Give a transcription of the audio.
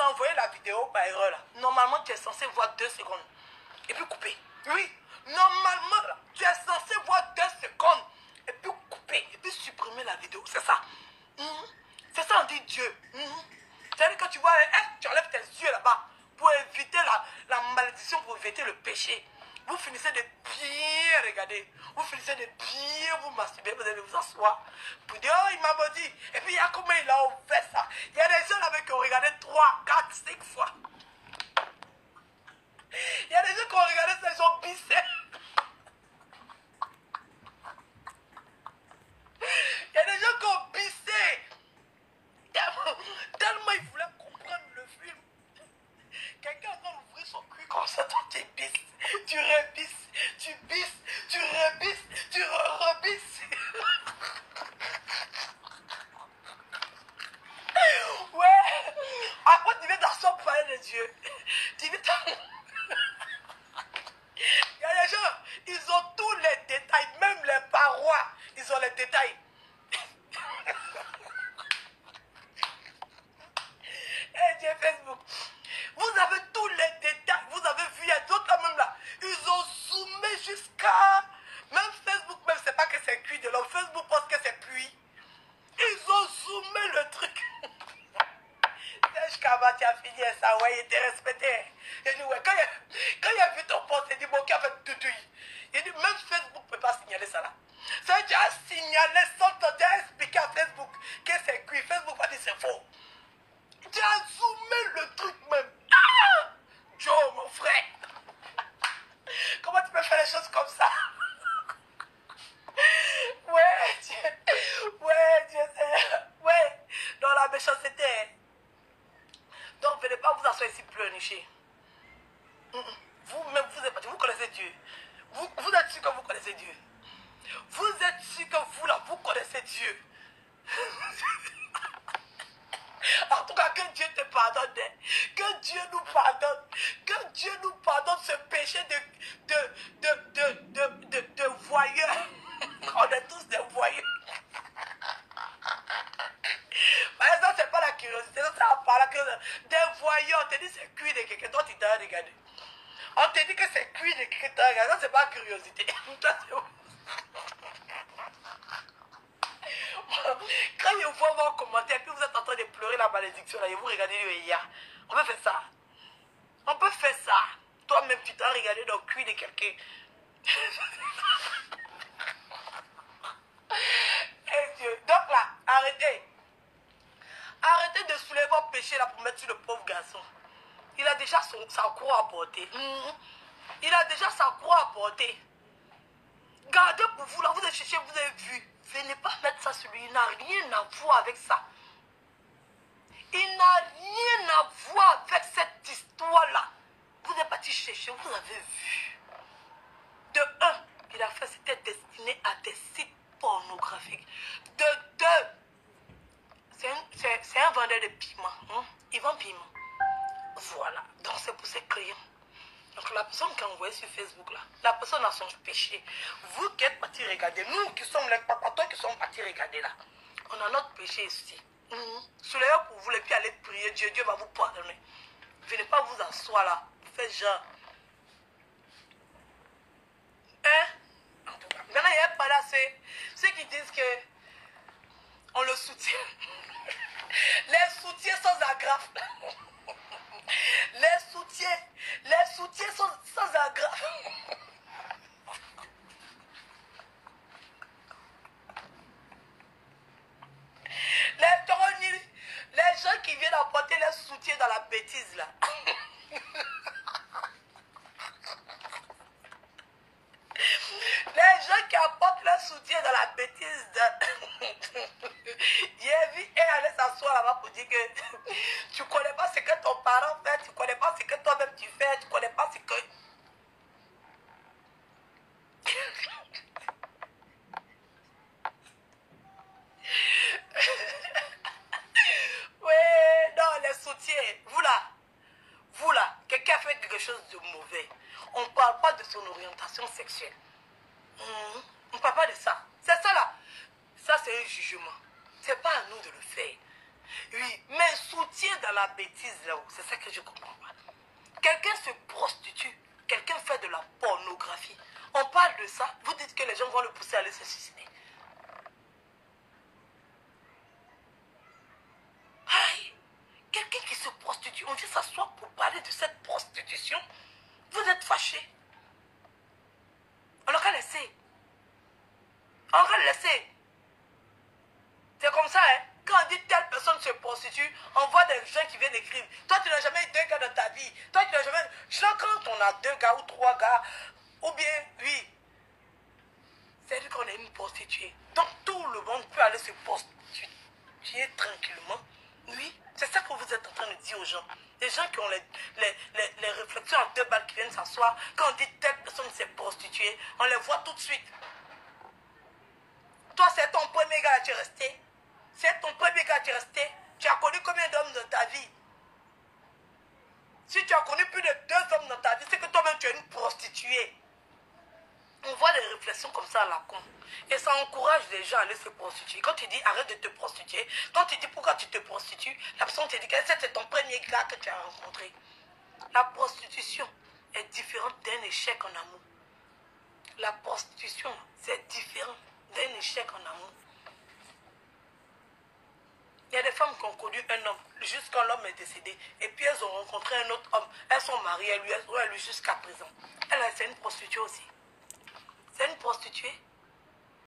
t'as envoyé la vidéo par erreur là, normalement tu es censé voir 2 secondes. Et puis couper. Oui, normalement là, tu es censé voir 2 secondes. Et puis couper. Et puis supprimer la vidéo. C'est ça. C'est ça on dit Dieu. C'est-à-dire que tu vois, tu enlèves tes yeux là-bas pour éviter la malédiction, pour éviter le péché. Vous finissez de bien regarder. Vous finissez de bien vous masturber. Vous allez vous asseoir. Pour dire, oh, il m'a maudit. Et puis, il y a comment il a ouvert ça. Il y a des gens là qui ont regardé 3, 4, 5 fois. Il y a des gens qui ont regardé ça, ils ont pissé. Il y a des gens qui ont pissé. Tellement ils voulaient comprendre le film. Quelqu'un est en train d'ouvrir son cul comme ça, toi tu bisses, tu rebisses, tu bisses, tu rebisses, tu rebisses. Ouais. Après tu viens t'asseoir pour parler de Dieu. Tu viens Il y a des gens, ils ont tous les détails, même les parois, ils ont les détails. Eh Dieu, Facebook. Vous avez tous les détails. Vous avez vu, il y a d'autres même là. Ils ont zoomé jusqu'à... Même Facebook, même c'est pas que c'est cuit de l'eau. Facebook pense que c'est pluie. Ils ont zoomé le truc. Serge tu as fini ça, ouais, il était respecté. Il dit, ouais, quand il a vu ton poste, il dit, bon, qui a fait tout. Il dit, même Facebook ne peut pas signaler ça là. Ça, tu as signalé sans tu as expliqué à Facebook que c'est cuit. Facebook va dire, c'est faux. Tu as zoomé le truc même. Ah! Joe, mon frère. Comment tu peux faire les choses comme ça? Ouais, Dieu. Ouais, Dieu Seigneur. Ouais. Dans la méchanceté. Donc, venez pas vous asseoir ici pleurnicher. Vous-même, vous connaissez Dieu. Vous êtes sûr que vous connaissez Dieu. Vous êtes sûr que vous, là, vous connaissez Dieu. En tout cas, que Dieu te pardonne. Que Dieu nous pardonne. Que Dieu nous pardonne ce péché de voyeurs. On est tous des voyeurs. Par exemple, c'est pas la curiosité. Ça va pas la curiosité. Des voyeurs. On te dit c'est cuit de quelqu'un. Toi, tu t'as regardé. On te dit que c'est cuit de quelqu'un. Tu t'as regardé. Ça, c'est pas la curiosité. Quand je vois vos commentaires et puis vous êtes en train de pleurer la malédiction là, et vous regardez le IA, on peut faire ça. On peut faire ça. Toi-même, tu t'as regardé dans le cul de quelqu'un. Et Dieu. Donc là, arrêtez. Arrêtez de soulever vos péchés là pour mettre sur le pauvre garçon. Il a déjà sa croix à porter. Il a déjà sa croix à porter. Gardez pour vous là, vous êtes cherché, vous avez vu. Venez pas mettre ça sur lui, il n'a rien à voir avec ça. Il n'a rien à voir avec cette histoire-là. Vous êtes parti chercher, vous avez vu. De un, il a fait, c'était destiné à des sites pornographiques. De deux, c'est un vendeur de piment. Il vend piment. Voilà, donc c'est pour ses clients. Donc la personne qui a envoyé sur Facebook là, la personne a son péché. Vous qui êtes partis regarder, nous qui sommes les papatons qui sommes partis regarder là, on a notre péché ici. Soulevez pour vous et puis allez prier Dieu, Dieu va vous pardonner. Venez pas vous asseoir là, vous faites genre. Hein? En tout cas, maintenant il y a pas là, ceux qui disent que on le soutient. Les soutiens sans agrafe. Les soutiens sans agrafe. Les gens qui viennent apporter les soutiens dans la bêtise là. Les gens qui apportent le soutien dans la bêtise j'ai vu elle aller s'asseoir là-bas pour dire que tu connais pas ce que ton parent fait, tu connais pas ce que toi-même tu fais, tu connais pas ce que... Oui, non, les soutiens, vous là, quelqu'un fait quelque chose de mauvais. On ne parle pas de son orientation sexuelle. On ne parle pas de ça. C'est ça là. Ça c'est un jugement. C'est pas à nous de le faire. Oui, mais soutien dans la bêtise là-haut, c'est ça que je comprends pas. Quelqu'un se prostitue, quelqu'un fait de la pornographie. On parle de ça, vous dites que les gens vont le pousser à aller se suicider. Aïe, quelqu'un qui se prostitue, on vient s'asseoir pour parler de cette prostitution. Vous êtes fâchés. On leur a laissé. On leur a laissé. C'est comme ça, hein. Quand on dit telle personne se prostitue, on voit des gens qui viennent écrire. Toi, tu n'as jamais eu 2 gars dans ta vie. Toi, tu n'as jamais... Genre, quand on a 2 gars ou 3 gars, ou bien, oui, c'est-à-dire qu'on est une prostituée. Donc, tout le monde peut aller se prostituer tranquillement. Oui, c'est ça que vous êtes en train de dire aux gens. Les gens qui ont les réflexions à 2 balles qui viennent s'asseoir, quand on dit telle personne s'est prostituée, on les voit tout de suite. Toi, c'est ton premier gars à tu es resté. C'est ton premier gars à tu es resté. Tu as connu combien d'hommes dans ta vie? Si tu as connu plus de 2 hommes dans ta vie, c'est que toi-même tu es une prostituée. On voit des réflexions comme ça à la con. Et ça encourage les gens à aller se prostituer. Quand tu dis arrête de te prostituer, quand tu dis pourquoi tu te prostitues, la personne te dit que c'est ton premier gars que tu as rencontré. La prostitution est différente d'un échec en amour. La prostitution, c'est différent d'un échec en amour. Il y a des femmes qui ont connu un homme jusqu'à l'homme est décédé. Et puis elles ont rencontré un autre homme. Elles sont mariées à lui jusqu'à présent. Elle, c'est une prostituée aussi. C'est une prostituée.